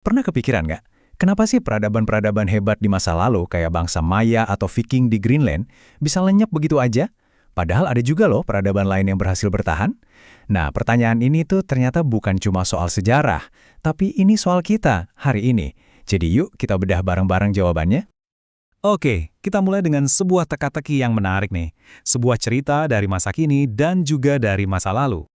Pernah kepikiran nggak? Kenapa sih peradaban-peradaban hebat di masa lalu kayak bangsa Maya atau Viking di Greenland bisa lenyap begitu aja? Padahal ada juga loh peradaban lain yang berhasil bertahan. Nah, pertanyaan ini tuh ternyata bukan cuma soal sejarah, tapi ini soal kita hari ini. Jadi yuk kita bedah bareng-bareng jawabannya. Oke, kita mulai dengan sebuah teka-teki yang menarik nih. Sebuah cerita dari masa kini dan juga dari masa lalu.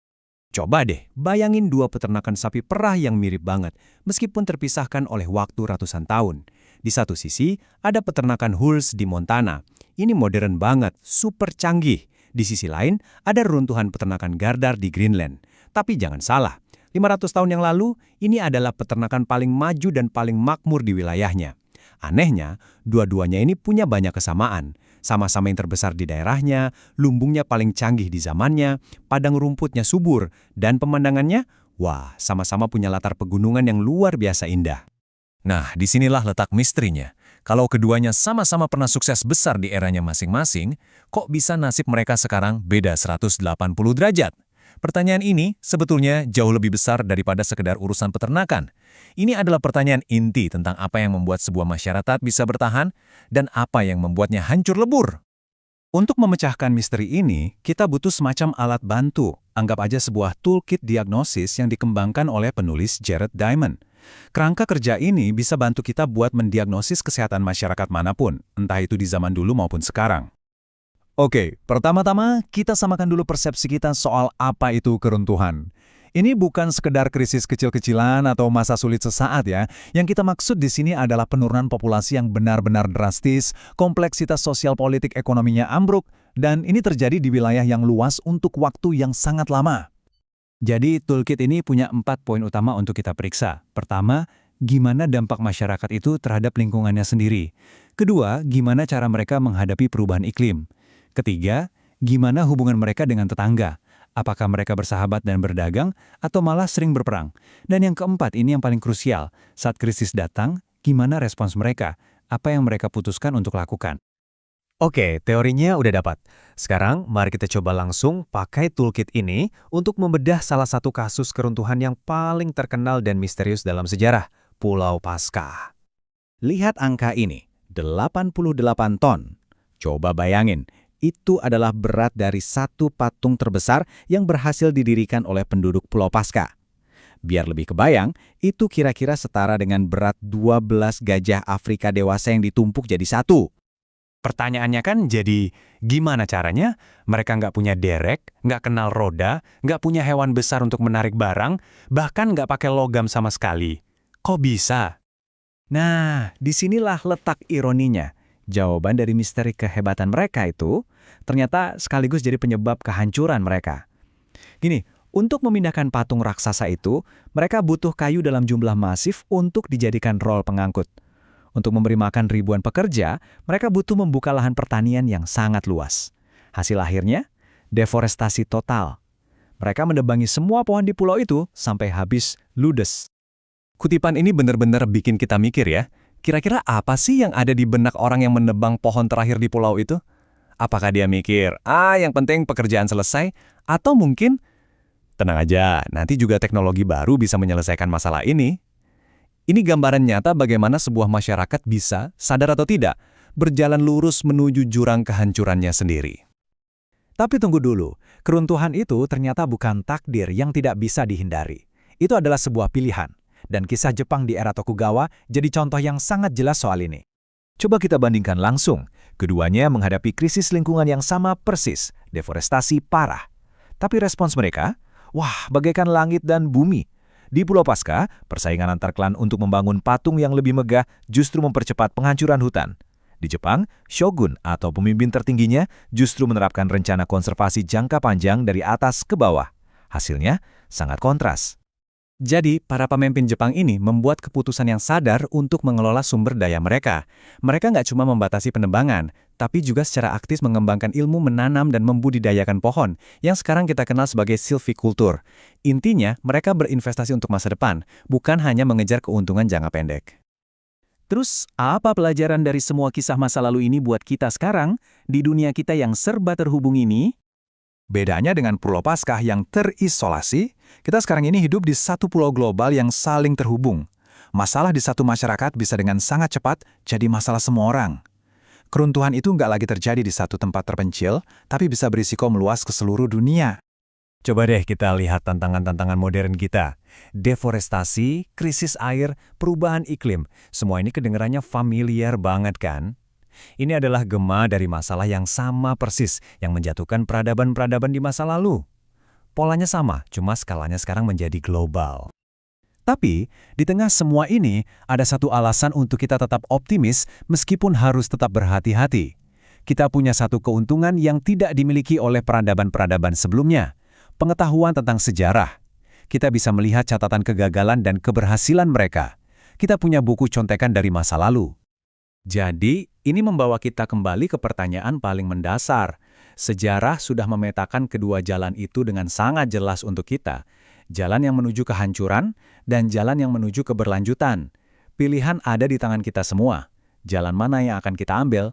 Coba deh, bayangin dua peternakan sapi perah yang mirip banget, meskipun terpisahkan oleh waktu ratusan tahun. Di satu sisi, ada peternakan Hulse di Montana. Ini modern banget, super canggih. Di sisi lain, ada reruntuhan peternakan Gardar di Greenland. Tapi jangan salah, 500 tahun yang lalu, ini adalah peternakan paling maju dan paling makmur di wilayahnya. Anehnya, dua-duanya ini punya banyak kesamaan. Sama-sama yang terbesar di daerahnya, lumbungnya paling canggih di zamannya, padang rumputnya subur, dan pemandangannya, wah, sama-sama punya latar pegunungan yang luar biasa indah. Nah, disinilah letak misterinya. Kalau keduanya sama-sama pernah sukses besar di eranya masing-masing, kok bisa nasib mereka sekarang beda 180 derajat? Pertanyaan ini sebetulnya jauh lebih besar daripada sekedar urusan peternakan. Ini adalah pertanyaan inti tentang apa yang membuat sebuah masyarakat bisa bertahan dan apa yang membuatnya hancur lebur. Untuk memecahkan misteri ini, kita butuh semacam alat bantu. Anggap aja sebuah toolkit diagnosis yang dikembangkan oleh penulis Jared Diamond. Kerangka kerja ini bisa bantu kita buat mendiagnosis kesehatan masyarakat manapun, entah itu di zaman dulu maupun sekarang. Oke, pertama-tama kita samakan dulu persepsi kita soal apa itu keruntuhan. Ini bukan sekedar krisis kecil-kecilan atau masa sulit sesaat ya. Yang kita maksud di sini adalah penurunan populasi yang benar-benar drastis, kompleksitas sosial politik ekonominya ambruk, dan ini terjadi di wilayah yang luas untuk waktu yang sangat lama. Jadi, toolkit ini punya 4 poin utama untuk kita periksa. Pertama, gimana dampak masyarakat itu terhadap lingkungannya sendiri. Kedua, gimana cara mereka menghadapi perubahan iklim. Ketiga, gimana hubungan mereka dengan tetangga? Apakah mereka bersahabat dan berdagang, atau malah sering berperang? Dan yang keempat, ini yang paling krusial. Saat krisis datang, gimana respons mereka? Apa yang mereka putuskan untuk lakukan? Oke, teorinya udah dapat. Sekarang, mari kita coba langsung pakai toolkit ini untuk membedah salah satu kasus keruntuhan yang paling terkenal dan misterius dalam sejarah, Pulau Paskah. Lihat angka ini, 88 ton. Coba bayangin, itu adalah berat dari satu patung terbesar yang berhasil didirikan oleh penduduk Pulau Paskah. Biar lebih kebayang, itu kira-kira setara dengan berat 12 gajah Afrika dewasa yang ditumpuk jadi satu. Pertanyaannya kan jadi, gimana caranya? Mereka nggak punya derek, nggak kenal roda, nggak punya hewan besar untuk menarik barang, bahkan nggak pakai logam sama sekali. Kok bisa? Nah, disinilah letak ironinya. Jawaban dari misteri kehebatan mereka itu ternyata sekaligus jadi penyebab kehancuran mereka. Gini, untuk memindahkan patung raksasa itu, mereka butuh kayu dalam jumlah masif untuk dijadikan rol pengangkut. Untuk memberi makan ribuan pekerja, mereka butuh membuka lahan pertanian yang sangat luas. Hasil akhirnya, deforestasi total. Mereka menebangi semua pohon di pulau itu sampai habis ludes. Kutipan ini benar-benar bikin kita mikir ya. Kira-kira apa sih yang ada di benak orang yang menebang pohon terakhir di pulau itu? Apakah dia mikir, yang penting pekerjaan selesai? Atau mungkin, tenang aja, nanti juga teknologi baru bisa menyelesaikan masalah ini. Ini gambaran nyata bagaimana sebuah masyarakat bisa, sadar atau tidak, berjalan lurus menuju jurang kehancurannya sendiri. Tapi tunggu dulu, keruntuhan itu ternyata bukan takdir yang tidak bisa dihindari. Itu adalah sebuah pilihan. Dan kisah Jepang di era Tokugawa jadi contoh yang sangat jelas soal ini. Coba kita bandingkan langsung. Keduanya menghadapi krisis lingkungan yang sama persis, deforestasi parah. Tapi respons mereka, wah, bagaikan langit dan bumi. Di Pulau Paskah, persaingan antar klan untuk membangun patung yang lebih megah justru mempercepat penghancuran hutan. Di Jepang, shogun atau pemimpin tertingginya justru menerapkan rencana konservasi jangka panjang dari atas ke bawah. Hasilnya sangat kontras. Jadi, para pemimpin Jepang ini membuat keputusan yang sadar untuk mengelola sumber daya mereka. Mereka nggak cuma membatasi penebangan, tapi juga secara aktif mengembangkan ilmu menanam dan membudidayakan pohon, yang sekarang kita kenal sebagai silviculture. Intinya, mereka berinvestasi untuk masa depan, bukan hanya mengejar keuntungan jangka pendek. Terus, apa pelajaran dari semua kisah masa lalu ini buat kita sekarang, di dunia kita yang serba terhubung ini? Bedanya dengan Pulau Paskah yang terisolasi, kita sekarang ini hidup di satu pulau global yang saling terhubung. Masalah di satu masyarakat bisa dengan sangat cepat jadi masalah semua orang. Keruntuhan itu nggak lagi terjadi di satu tempat terpencil, tapi bisa berisiko meluas ke seluruh dunia. Coba deh kita lihat tantangan-tantangan modern kita. Deforestasi, krisis air, perubahan iklim, semua ini kedengarannya familiar banget kan? Ini adalah gema dari masalah yang sama persis yang menjatuhkan peradaban-peradaban di masa lalu. Polanya sama, cuma skalanya sekarang menjadi global. Tapi, di tengah semua ini, ada satu alasan untuk kita tetap optimis meskipun harus tetap berhati-hati. Kita punya satu keuntungan yang tidak dimiliki oleh peradaban-peradaban sebelumnya. Pengetahuan tentang sejarah. Kita bisa melihat catatan kegagalan dan keberhasilan mereka. Kita punya buku contekan dari masa lalu. Jadi, ini membawa kita kembali ke pertanyaan paling mendasar. Sejarah sudah memetakan kedua jalan itu dengan sangat jelas untuk kita. Jalan yang menuju kehancuran dan jalan yang menuju keberlanjutan. Pilihan ada di tangan kita semua. Jalan mana yang akan kita ambil?